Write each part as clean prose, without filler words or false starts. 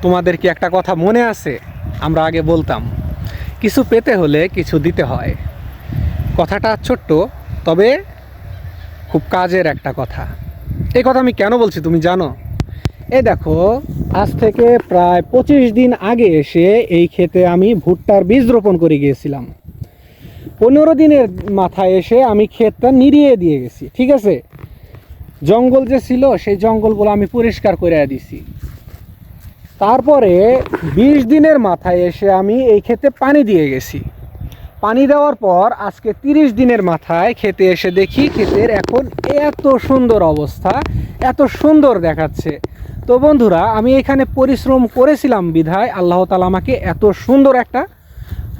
তোমাদের কি একটা কথা মনে আছে? আমরা আগে বলতাম, কিছু পেতে হলে কিছু দিতে হয়। কথাটা ছোট্ট, তবে খুব কাজের একটা কথা। এই কথা আমি কেন বলছি তুমি জানো? এই দেখো, আজ থেকে প্রায় 25 দিন আগে এসে এই ক্ষেতে আমি ভুট্টার বীজ রোপণ করে গিয়েছিলাম। 15 দিনের মাথায় এসে আমি ক্ষেতটা নিড়িয়ে দিয়ে গেছি, ঠিক আছে? জঙ্গল যে ছিল সেই জঙ্গলগুলো আমি পরিষ্কার করে দিছি। তারপরে 20 দিনের মাথায় এসে আমি এই ক্ষেতে পানি দিয়ে গেছি। পানি দেওয়ার পর আজকে 30 দিনের মাথায় খেতে এসে দেখি ক্ষেতের এখন এত সুন্দর অবস্থা, এত সুন্দর দেখাচ্ছে। তো বন্ধুরা, আমি এখানে পরিশ্রম করেছিলাম বিধায় আল্লাহ তাআলা আমাকে এত সুন্দর একটা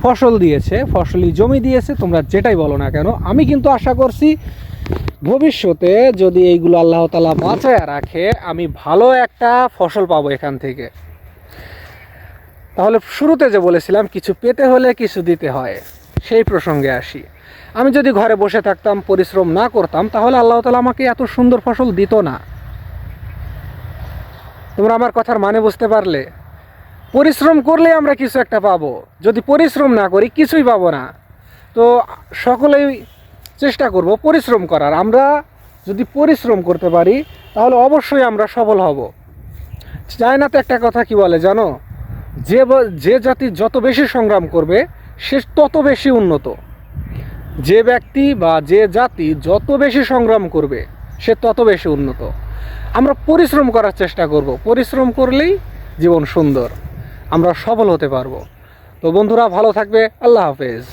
ফসল দিয়েছে, ফসলি জমি দিয়েছে, তোমরা যেটাই বলো না কেন। আমি কিন্তু আশা করছি ভবিষ্যতে যদি এইগুলো আল্লাহ তাআলা বাঁচায় রাখে, আমি ভালো একটা ফসল পাবো এখান থেকে। তাহলে শুরুতে যে বলেছিলাম কিছু পেতে হলে কিছু দিতে হয়, সেই প্রসঙ্গে আসি। আমি যদি ঘরে বসে থাকতাম, পরিশ্রম না করতাম, তাহলে আল্লাহ তাআলা আমাকে এত সুন্দর ফসল দিত না। তোমরা আমার কথার মানে বুঝতে পারলে? পরিশ্রম করলে আমরা কিছু একটা পাবো, যদি পরিশ্রম না করি কিছুই পাবো না। তো সকলেই চেষ্টা করব পরিশ্রম করার। আমরা যদি পরিশ্রম করতে পারি তাহলে অবশ্যই আমরা সফল হব। চায়নাতে একটা কথা কি বলে জানো? যে জাতি যত বেশি সংগ্রাম করবে সে তত বেশি উন্নত। যে ব্যক্তি বা যে জাতি যত বেশি সংগ্রাম করবে সে তত বেশি উন্নত। আমরা পরিশ্রম করার চেষ্টা করব, পরিশ্রম করলেই জীবন সুন্দর, আমরা সফল হতে পারবো। তো বন্ধুরা, ভালো থাকবে। আল্লাহ হাফেজ।